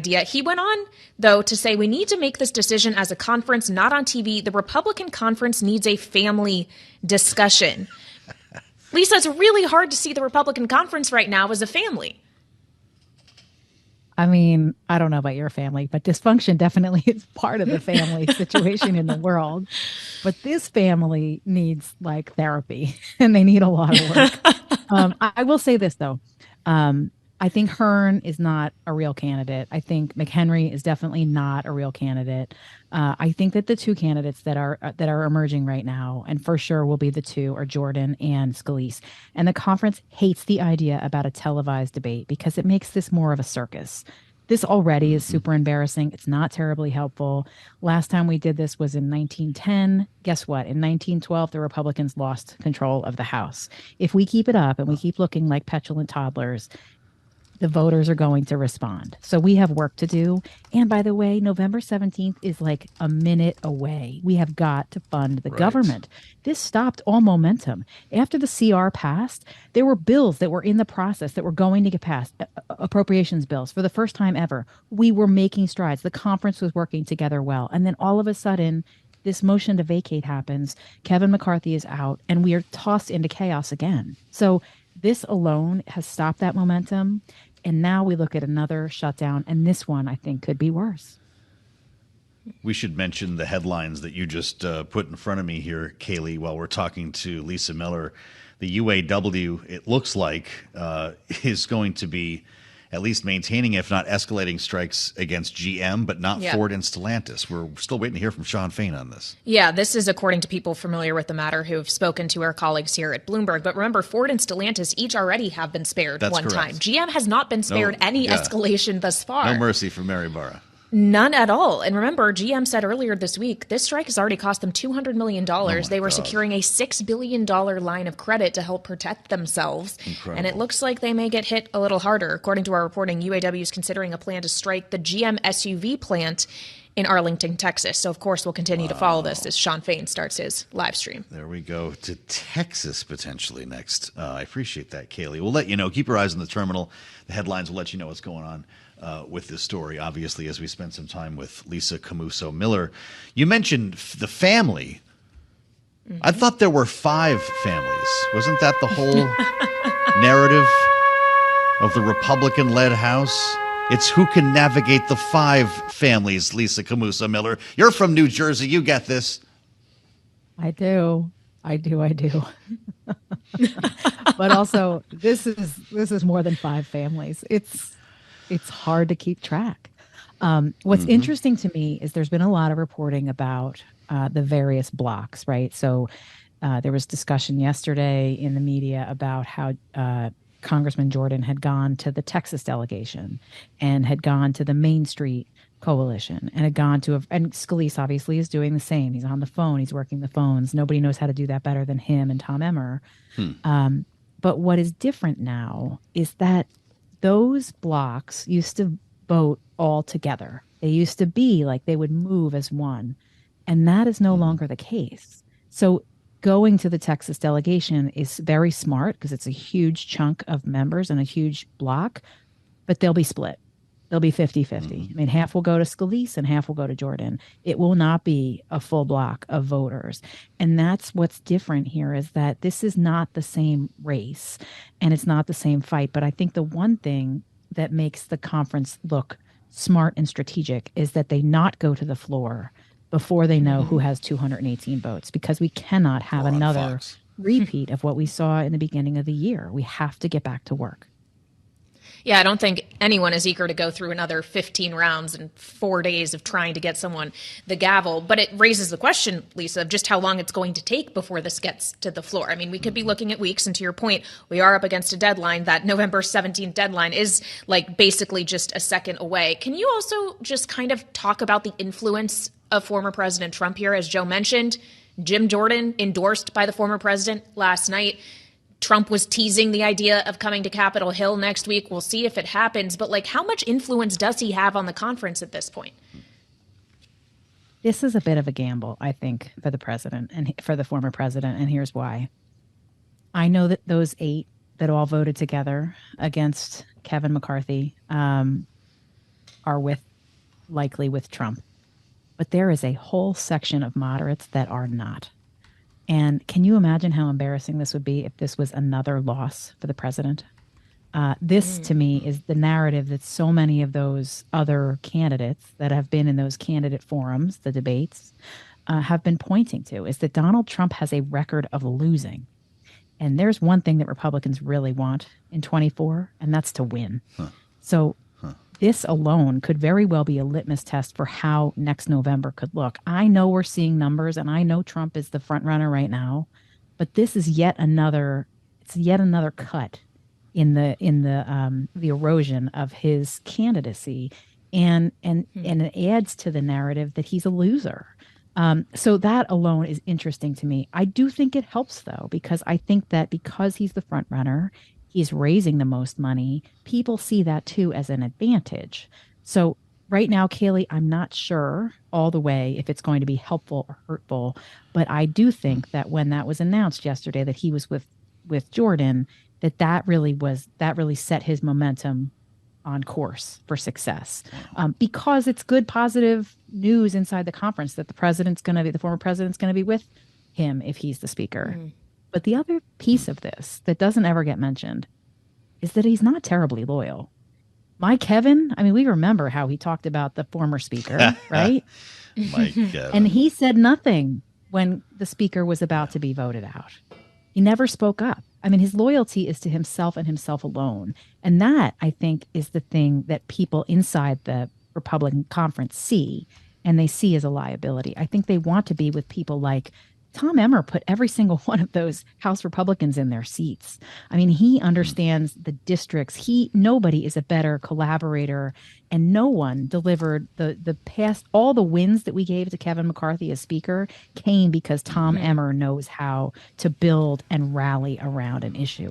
idea. He went on, though, to say we need to make this decision as a conference, not on TV. The Republican conference needs a family discussion. Lisa, it's really hard to see the Republican conference right now as a family. I mean, I don't know about your family, but dysfunction definitely is part of the family situation in the world. But this family needs like therapy and they need a lot of work. I will say this, though. I think Hearn is not a real candidate. I think McHenry is definitely not a real candidate. I think that the two candidates that are emerging right now, and for sure will be the two, are Jordan and Scalise. And the conference hates the idea about a televised debate because it makes this more of a circus. This already is super embarrassing. It's not terribly helpful. Last time we did this was in 1910. Guess what? In 1912, the Republicans lost control of the House. If we keep it up and we keep looking like petulant toddlers, the voters are going to respond. So we have work to do. And by the way, November 17th is like a minute away. We have got to fund the government. This stopped all momentum. After the CR passed, there were bills that were in the process that were going to get passed, appropriations bills for the first time ever. We were making strides. The conference was working together well. And then all of a sudden, this motion to vacate happens. Kevin McCarthy is out and we are tossed into chaos again. So this alone has stopped that momentum. And now we look at another shutdown, and this one, I think, could be worse. We should mention the headlines that you just put in front of me here, Kaylee, while we're talking to Lisa Miller. The UAW, it looks like, is going to be at least maintaining, if not escalating, strikes against GM, but not Ford and Stellantis. We're still waiting to hear from Sean Fain on this. Yeah, this is according to people familiar with the matter who have spoken to our colleagues here at Bloomberg. But remember, Ford and Stellantis each already have been spared one time. GM has not been spared any escalation thus far. No mercy for Mary Barra. None at all. And remember, GM said earlier this week, this strike has already cost them $200 million. They were securing a $6 billion line of credit to help protect themselves. Incredible. And it looks like they may get hit a little harder. According to our reporting, UAW is considering a plan to strike the GM SUV plant in Arlington, Texas. So, of course, we'll continue to follow this as Sean Fain starts his live stream. There we go, to Texas potentially next. I appreciate that, Kaylee. We'll let you know. Keep your eyes on the terminal. The headlines will let you know what's going on with this story, obviously, as we spend some time with Lisa Camooso Miller. You mentioned the family. Mm-hmm. I thought there were 5 families. Wasn't that the whole narrative of the Republican-led House? It's who can navigate the 5 families, Lisa Camooso Miller. You're from New Jersey. You get this. I do. But also, this is more than 5 families. It's hard to keep track. What's interesting to me is there's been a lot of reporting about the various blocks, right? So there was discussion yesterday in the media about how Congressman Jordan had gone to the Texas delegation and had gone to the Main Street coalition and had gone to and Scalise obviously is doing the same. He's on the phone. He's working the phones. Nobody knows how to do that better than him and Tom Emmer. But what is different now is that those blocks used to vote all together. They used to be like they would move as one. And that is no longer the case. So going to the Texas delegation is very smart because it's a huge chunk of members and a huge block, but they'll be split. They'll be 50-50. I mean, half will go to Scalise and half will go to Jordan. It will not be a full block of voters. And that's what's different here is that this is not the same race and it's not the same fight. But I think the one thing that makes the conference look smart and strategic is that they not go to the floor before they know who has 218 votes, because we cannot have another repeat of what we saw in the beginning of the year. We have to get back to work. Yeah, I don't think anyone is eager to go through another 15 rounds and 4 days of trying to get someone the gavel. But it raises the question, Lisa, of just how long it's going to take before this gets to the floor. I mean, we could be looking at weeks. And to your point, we are up against a deadline. That November 17th deadline is like basically just a second away. Can you also just kind of talk about the influence of former President Trump here? As Joe mentioned, Jim Jordan endorsed by the former president last night. Trump was teasing the idea of coming to Capitol Hill next week. We'll see if it happens. But like, how much influence does he have on the conference at this point? This is a bit of a gamble, I think, for the president and for the former president. And here's why. I know that those 8 that all voted together against Kevin McCarthy, are likely with Trump. But there is a whole section of moderates that are not. And can you imagine how embarrassing this would be if this was another loss for the president? This, to me, is the narrative that so many of those other candidates that have been in those candidate forums, the debates, have been pointing to, is that Donald Trump has a record of losing. And there's one thing that Republicans really want in 24, and that's to win. So this alone could very well be a litmus test for how next November could look. I know we're seeing numbers, and I know Trump is the front runner right now, but this is yet another cut in the erosion of his candidacy, and it adds to the narrative that he's a loser. So that alone is interesting to me. I do think it helps, though, because I think that because he's the front runner, he's raising the most money, people see that too as an advantage. So right now, Kaylee, I'm not sure all the way if it's going to be helpful or hurtful, but I do think that when that was announced yesterday that he was with Jordan, that really set his momentum on course for success, because it's good, positive news inside the conference that the former president's going to be with him if he's the speaker. Mm-hmm. But the other piece of this that doesn't ever get mentioned is that he's not terribly loyal. My Kevin, I mean, we remember how he talked about the former speaker, right? My Kevin. And he said nothing when the speaker was about to be voted out. He never spoke up. I mean, his loyalty is to himself and himself alone. And that, I think, is the thing that people inside the Republican conference see, and they see as a liability. I think they want to be with people like Tom Emmer put every single one of those House Republicans in their seats. I mean, he understands the districts. Nobody is a better collaborator, and no one delivered the past. All the wins that we gave to Kevin McCarthy as Speaker came because Tom Emmer knows how to build and rally around an issue.